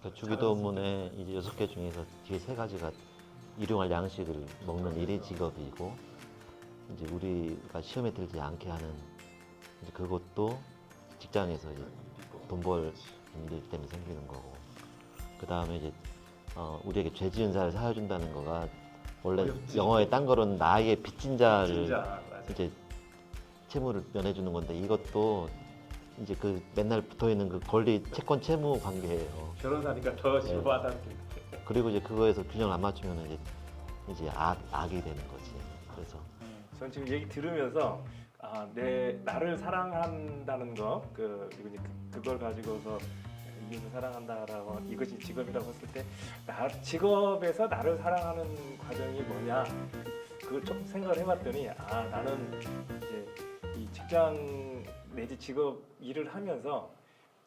그러니까 주기도문에 이제 6개 중에서 뒤에 3가지가 일용할 양식을 먹는 일이 직업이고, 이제 우리가 시험에 들지 않게 하는 이제 그것도 직장에서 이제 돈 벌 일 때문에 생기는 거고, 그 다음에 이제 우리에게 죄 지은 자를 사여준다는 거가 원래 어렵지. 영어에 딴 거로는 나에게 빚진 자를 진짜 맞아. 이제 채무를 면해주는 건데, 이것도 이제 그 맨날 붙어 있는 그 권리 채권 채무 관계예요. 변호사니까 더 심오하다는 게. 그리고 이제 그거에서 균형을 안 맞추면 이제 악이 되는 거지. 그래서 전 지금 얘기 들으면서 나를 사랑한다는 거, 그리고 이제 그걸 가지고서 이웃을 사랑한다라고 이것이 직업이라고 했을 때, 직업에서 나를 사랑하는 과정이 뭐냐, 그걸 좀 생각을 해봤더니 나는 이제 이 직장 내지 직업 일을 하면서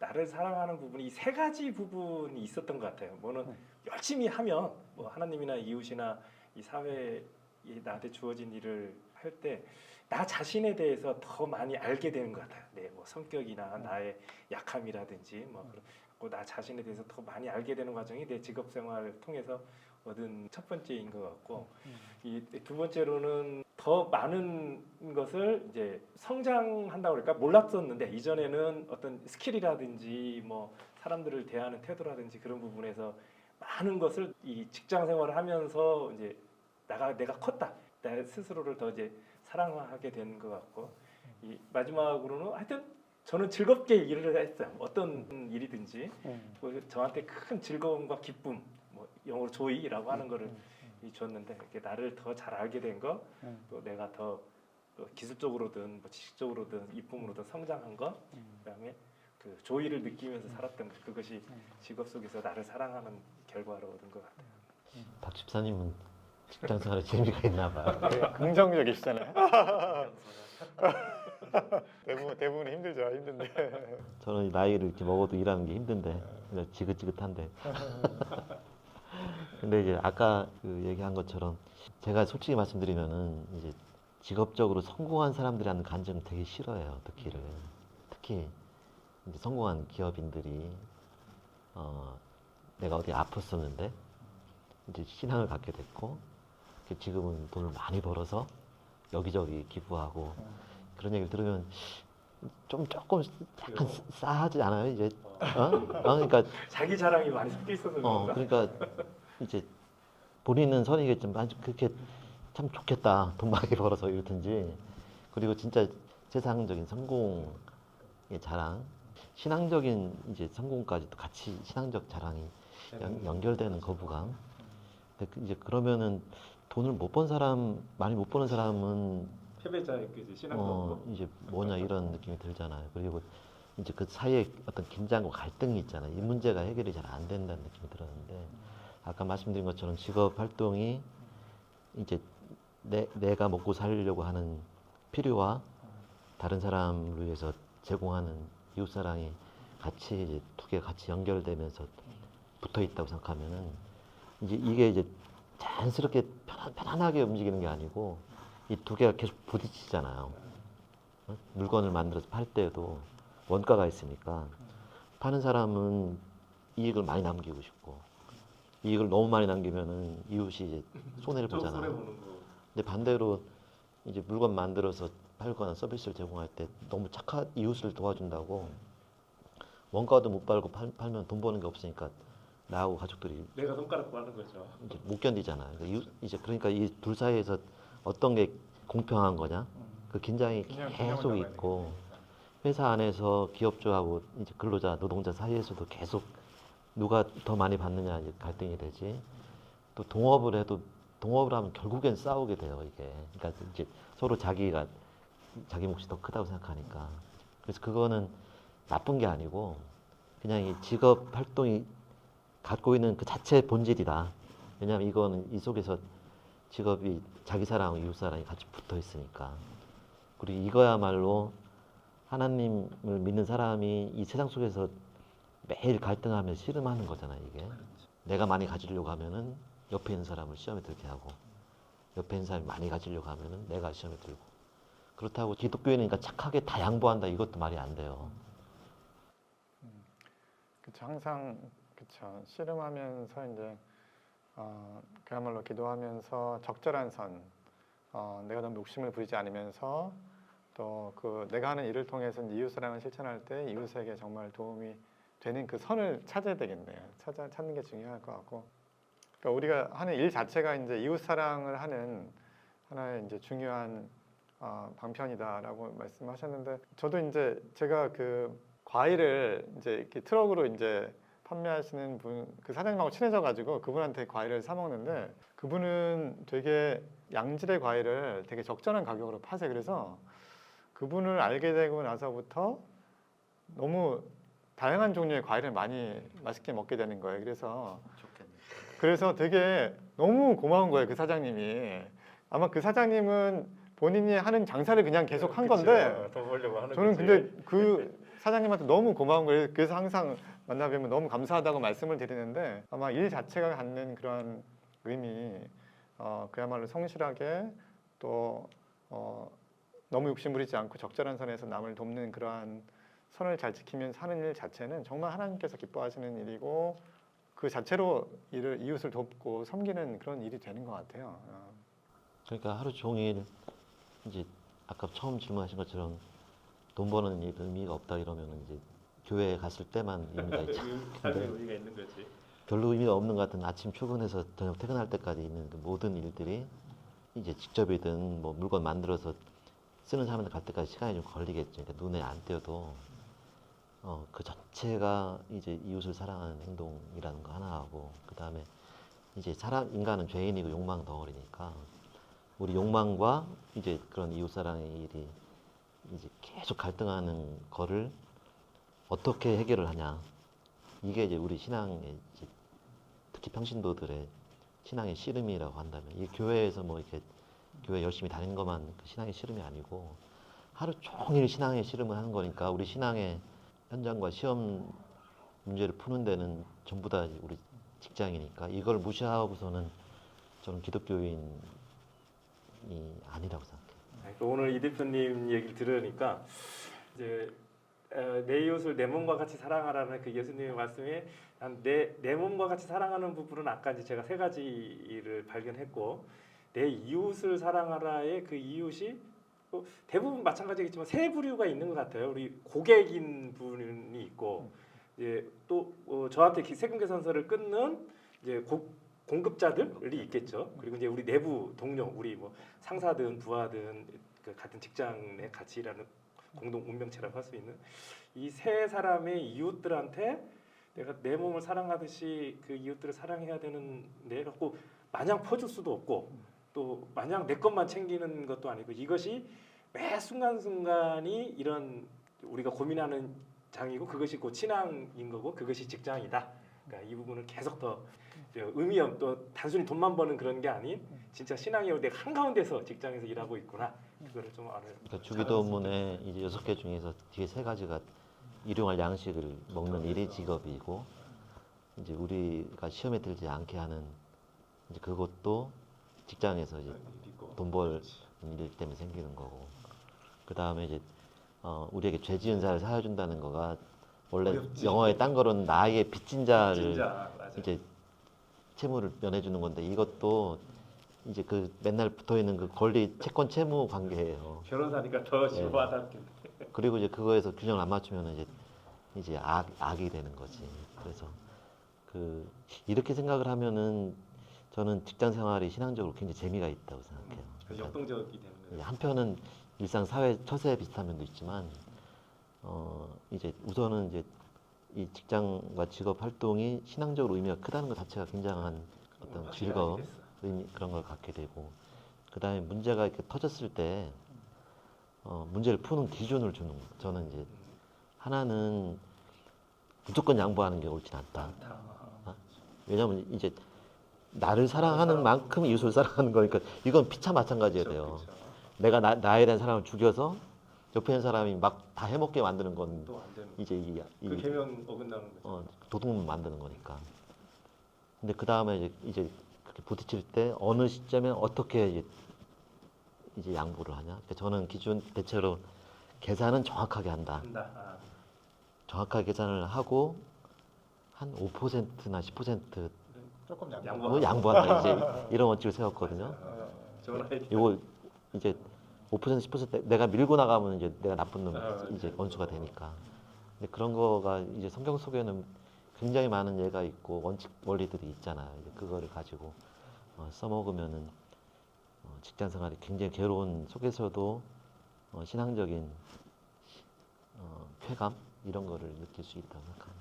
나를 사랑하는 부분이 이 3가지 부분이 있었던 것 같아요. 뭐는 열심히 하면 뭐 하나님이나 이웃이나 이 사회에 나한테 주어진 일을 할 때 나 자신에 대해서 더 많이 알게 되는 것 같아요. 내 뭐 성격이나 나의 약함이라든지 뭐 나 자신에 대해서 더 많이 알게 되는 과정이 내 직업 생활을 통해서 얻은 첫 번째인 것 같고, 이 두 번째로는 더 많은 것을 이제 성장한다고 그럴까, 몰랐었는데 이전에는 어떤 스킬이라든지 뭐 사람들을 대하는 태도라든지 그런 부분에서 많은 것을 이 직장 생활을 하면서 이제 내가 컸다, 내 스스로를 더 이제 사랑하게 된 것 같고, 이 마지막으로는 하여튼 저는 즐겁게 일을 했어요. 어떤 일이든지 뭐 저한테 큰 즐거움과 기쁨, 뭐 영어로 조이라고 하는 거를 줬는데, 이렇게 나를 더 잘 알게 된 거, 또 내가 더 기술적으로든 뭐 지식적으로든 이쁨으로든 성장한 거, 그다음에 그 조이를 느끼면서 살았던 것, 그것이 직업 속에서 나를 사랑하는 결과로 얻은 것 같아요. 박 집사님은 직장 생활에 재미가 있나 봐요. 되게 긍정적이시잖아요. 대부분 힘들죠, 힘든데. 저는 이 나이를 이렇게 먹어도 일하는 게 힘든데, 그냥 지긋지긋한데. 근데 이제 아까 그 얘기한 것처럼 제가 솔직히 말씀드리면은 이제 직업적으로 성공한 사람들이 하는 간증을 되게 싫어해요, 듣기를. 특히 이제 성공한 기업인들이 내가 어디 아팠었는데 이제 신앙을 갖게 됐고, 지금은 돈을 많이 벌어서 여기저기 기부하고, 그런 얘기를 들으면 조금 약간 싸하지 않아요? 이제 그러니까 자기 자랑이 많이 섞여 있어서 그런가? 그러니까 이제 본인은 선이겠지만 그렇게 참 좋겠다, 돈 많이 벌어서 이러든지. 그리고 진짜 세상적인 성공의 자랑, 신앙적인 이제 성공까지도 같이 신앙적 자랑이 연결되는 거부감. 근데 이제 그러면은 돈을 못 번 사람, 많이 못 버는 사람은 패배자의 그 신앙도 없고. 이제 뭐냐 이런 느낌이 들잖아요. 그리고 이제 그 사이에 어떤 긴장과 갈등이 있잖아요. 이 문제가 해결이 잘 안 된다는 느낌이 들었는데, 아까 말씀드린 것처럼 직업 활동이 이제 내가 먹고 살려고 하는 필요와 다른 사람을 위해서 제공하는 이웃 사랑이 같이 이제 두 개가 같이 연결되면서 붙어 있다고 생각하면은 이게 이제 자연스럽게 편안하게 움직이는 게 아니고 이 두 개가 계속 부딪히잖아요. 물건을 만들어서 팔 때도 원가가 있으니까 파는 사람은 이익을 많이 남기고 싶고, 이익을 너무 많이 남기면은 이웃이 이제 손해를 좀 보잖아요. 손해 보는 거. 근데 반대로 이제 물건 만들어서 팔거나 서비스를 제공할 때 너무 이웃을 도와준다고 원가도 못 팔고 팔면 돈 버는 게 없으니까 나하고 가족들이 내가 손가락 빠는 거죠. 이제 못 견디잖아요. 그러니까 이 둘 사이에서 어떤 게 공평한 거냐? 그 긴장이 계속 있고, 회사 안에서 기업주하고 이제 근로자, 노동자 사이에서도 계속 누가 더 많이 받느냐 이제 갈등이 되지. 또 동업을 하면 결국엔 싸우게 돼요, 이게. 그러니까 이제 서로 자기 몫이 더 크다고 생각하니까. 그래서 그거는 나쁜 게 아니고 그냥 이 직업 활동이 갖고 있는 그 자체의 본질이다. 왜냐하면 이거는 이 속에서 직업이 자기 사랑하고 이웃 사랑이 같이 붙어 있으니까. 그리고 이거야말로 하나님을 믿는 사람이 이 세상 속에서 매일 갈등하며 씨름하는 거잖아요, 이게. 내가 많이 가지려고 하면은 옆에 있는 사람을 시험에 들게 하고, 옆에 있는 사람이 많이 가지려고 하면은 내가 시험에 들고. 그렇다고 기독교인이니까 착하게 다 양보한다, 이것도 말이 안 돼요. 그쵸, 항상 그렇죠. 씨름하면서 이제 그야말로 기도하면서 적절한 선, 내가 너무 욕심을 부리지 않으면서 또 그 내가 하는 일을 통해서 이웃 사랑을 실천할 때 이웃에게 정말 도움이 되는 그 선을 찾아야 되겠네요. 찾는 게 중요할 것 같고. 그러니까 우리가 하는 일 자체가 이제 이웃 사랑을 하는 하나의 이제 중요한 방편이다라고 말씀하셨는데, 저도 이제 제가 그 과일을 이제 이렇게 트럭으로 이제 판매하시는 분, 그 사장님하고 친해져가지고 그분한테 과일을 사 먹는데, 그분은 되게 양질의 과일을 되게 적절한 가격으로 파세요. 그래서 그분을 알게 되고 나서부터 너무 다양한 종류의 과일을 많이 맛있게 먹게 되는 거예요. 그래서 되게 너무 고마운 거예요, 그 사장님이. 아마 그 사장님은 본인이 하는 장사를 그냥 계속 한 건데, 더 벌려고 하는 저는 거지. 근데 그 사장님한테 너무 고마운 거예요. 그래서 항상 만나뵈면 너무 감사하다고 말씀을 드리는데, 아마 일 자체가 갖는 그런 의미, 그야말로 성실하게 또 너무 욕심부리지 않고 적절한 선에서 남을 돕는 그러한 선을 잘 지키면서 하는 일 자체는 정말 하나님께서 기뻐하시는 일이고, 그 자체로 이웃을 돕고 섬기는 그런 일이 되는 것 같아요. 그러니까 하루 종일 이제 아까 처음 질문하신 것처럼 돈 버는 일 의미가 없다 이러면 이제 교회에 갔을 때만 의미가 있죠. 다른 의미가 있는 거지. 별로 의미가 없는 것 같은 아침 출근해서 저녁 퇴근할 때까지 있는 그 모든 일들이 이제 직접이든 뭐 물건 만들어서 쓰는 사람들 갈 때까지 시간이 좀 걸리겠죠. 그러니까 눈에 안 띄어도 그 자체가 이제 이웃을 사랑하는 행동이라는 거 하나하고, 그 다음에 이제 인간은 죄인이고 욕망 덩어리니까 우리 욕망과 이제 그런 이웃 사랑의 일이 이제 계속 갈등하는 거를 어떻게 해결을 하냐. 이게 이제 우리 신앙의 이제 특히 평신도들의 신앙의 씨름이라고 한다면, 이 교회에서 뭐 이렇게 교회 열심히 다니는 것만 그 신앙의 씨름이 아니고 하루 종일 신앙의 씨름을 하는 거니까, 우리 신앙의 현장과 시험 문제를 푸는 데는 전부 다 우리 직장이니까 이걸 무시하고서는 저는 기독교인이 아니라고 생각해요. 오늘 이 대표님 얘기를 들으니까 이제 내 이웃을 내 몸과 같이 사랑하라는 그 예수님의 말씀에 내 몸과 같이 사랑하는 부분은 아까 이제 제가 세 가지를 발견했고, 내 이웃을 사랑하라의 그 이웃이 대부분 마찬가지겠지만 세 부류가 있는 것 같아요. 우리 고객인 분이 있고, 이제 또 저한테 세금 계산서를 끊는 이제 공급자들이 있겠죠. 그리고 이제 우리 내부 동료, 우리 뭐 상사든 부하든 그 같은 직장에 같이 일하는 공동 운명체라고 할 수 있는 이 세 사람의 이웃들한테 내가 내 몸을 사랑하듯이 그 이웃들을 사랑해야 되는데 갖고 마냥 퍼줄 수도 없고, 또 마냥 내 것만 챙기는 것도 아니고, 이것이 매 순간순간이 이런 우리가 고민하는 장이고, 그것이 곧 신앙인 거고, 그것이 직장이다. 그러니까 이 부분을 계속 더 의미 또 단순히 돈만 버는 그런 게 아닌 진짜 신앙이 내가 한가운데서 직장에서 일하고 있구나, 그거를 좀 알아요. 그러니까 주기도문에 이제 6개 중에서 뒤에 3가지가 일용할 양식을 먹는 일이 직업이고, 이제 우리가 시험에 들지 않게 하는 이제 그것도 직장에서 이제 돈 벌 일 때문에 생기는 거고, 그 다음에 이제 우리에게 죄 지은 자를 사여준다는 거가 원래 어렵지. 영어에 딴 거로는 나에게 빚진 자를 진짜 맞아. 이제 채무를 면해주는 건데, 이것도 이제 그 맨날 붙어 있는 그 권리 채권 채무 관계예요. 변호사니까 더 네. 와닿겠네. 그리고 이제 그거에서 균형을 안 맞추면 이제 악이 되는 거지. 그래서 이렇게 생각을 하면은 저는 직장 생활이 신앙적으로 굉장히 재미가 있다고 생각해요. 그래서 역동적이 되는 거예요. 한편은 일상 사회 처세에 비슷한 면도 있지만, 이제 우선은 이제 이 직장과 직업 활동이 신앙적으로 의미가 크다는 것 자체가 굉장한 어떤 즐거움, 의미, 그런 걸 갖게 되고, 그 다음에 문제가 이렇게 터졌을 때 문제를 푸는 기준을 주는 거. 저는 이제 하나는 무조건 양보하는 게 옳진 않다. 왜냐하면 이제 나를 사랑하는 만큼 이웃을 사랑하는 거니까 이건 피차 마찬가지가 돼요. 내가 나에 대한 사랑을 죽여서 옆에 있는 사람이 막 다 해먹게 만드는 건 또 안 되는. 이제 그 계명 어긋나는 거죠. 도둑놈 만드는 거니까. 근데 그 다음에 이제 그렇게 부딪힐 때 어느 시점에 어떻게 이제 양보를 하냐. 그러니까 저는 기준 대체로 계산은 정확하게 한다. 한다. 정확하게 계산을 하고 한 5%나 10% 조금 양보. 양보한다 이제 이런 원칙을 세웠거든요. 좋은 아이디어. 이거 이제 5% 10% 내가 밀고 나가면 이제 내가 나쁜 놈 그렇죠. 이제 원수가 되니까. 근데 그런 거가 이제 성경 속에는 굉장히 많은 예가 있고 원칙 원리들이 있잖아요. 이제 그거를 가지고 써먹으면은 직장 생활이 굉장히 괴로운 속에서도 신앙적인 쾌감 이런 거를 느낄 수 있다고 생각합니다.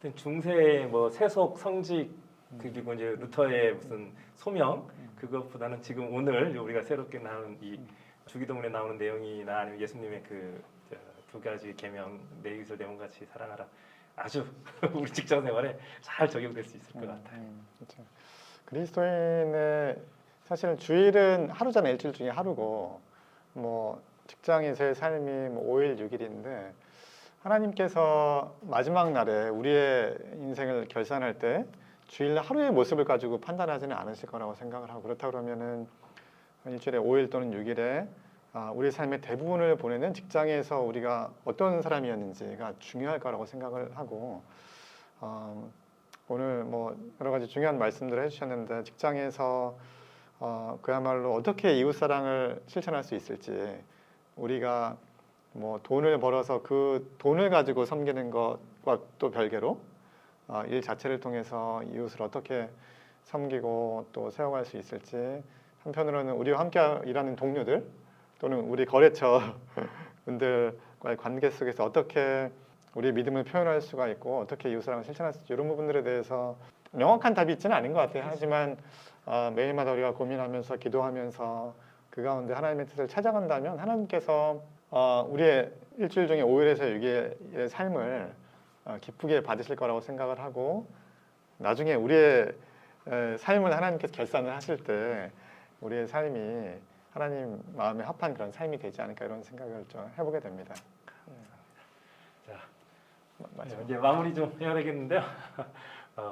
하여튼 중세 뭐 세속 성직 그리고 이제 루터의 무슨 소명 그것보다는 지금 오늘 우리가 새롭게 나오는 이 주기도문에 나오는 내용이나 아니면 예수님의 그 두 가지 계명 내 이웃을 내 몸같이 사랑하라 아주 우리 직장 생활에 잘 적용될 수 있을 것 같아요. 그렇죠. 그리스도인의 사실 주일은 하루잖아요. 일주일 중에 하루고 뭐 직장에서의 삶이 뭐 5일 6일인데 하나님께서 마지막 날에 우리의 인생을 결산할 때 주일 하루의 모습을 가지고 판단하지는 않으실 거라고 생각을 하고 그렇다 그러면은 일주일에 5일 또는 6일에 우리 삶의 대부분을 보내는 직장에서 우리가 어떤 사람이었는지가 중요할 거라고 생각을 하고 오늘 뭐 여러 가지 중요한 말씀들을 해주셨는데 직장에서 그야말로 어떻게 이웃 사랑을 실천할 수 있을지 우리가 뭐 돈을 벌어서 그 돈을 가지고 섬기는 것과 또 별개로 일 자체를 통해서 이웃을 어떻게 섬기고 또 세워갈 수 있을지 한편으로는 우리와 함께 일하는 동료들 또는 우리 거래처 분들과의 관계 속에서 어떻게 우리의 믿음을 표현할 수가 있고 어떻게 이웃사랑을 실천할 수 있지 이런 부분들에 대해서 명확한 답이 있지는 않은 것 같아요. 하지만 매일마다 우리가 고민하면서 기도하면서 그 가운데 하나님의 뜻을 찾아간다면 하나님께서 우리의 일주일 중에 5일에서 6일의 삶을 기쁘게 받으실 거라고 생각을 하고 나중에 우리의 삶을 하나님께서 결산을 하실 때 우리의 삶이 하나님 마음에 합한 그런 삶이 되지 않을까 이런 생각을 좀 해보게 됩니다. 자, 맞아요. 이제 마무리 좀 해야 되겠는데요.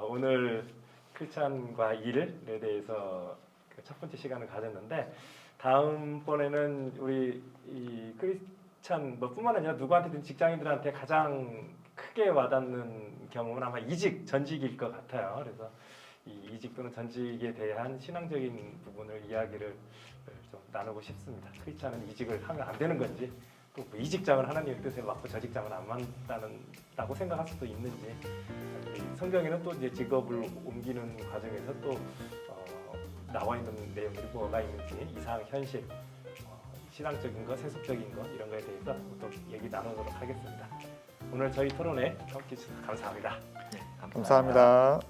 오늘 크리스찬과 일에 대해서 그 첫 번째 시간을 가졌는데 다음번에는 우리 이 크리스찬 뿐만 아니라 누구한테든 직장인들한테 가장 크게 와닿는 경험은 아마 이직, 전직일 것 같아요. 그래서 이 이직 또는 전직에 대한 신앙적인 부분을 이야기를 좀 나누고 싶습니다. 크리스찬은 이직을 하면 안 되는 건지 또뭐 이직장은 하나님의 뜻에 맞고 저직장은 안 맞다고 생각할 수도 있는지 성경에는 또 이제 직업을 옮기는 과정에서 또 나와 있는 내용들이 뭐가 있는지 이상, 현실, 신앙적인 것, 세속적인 것 이런 거에 대해서 또 얘기 나누도록 하겠습니다. 오늘 저희 토론에 함께 해주셔서 감사합니다. 감사합니다.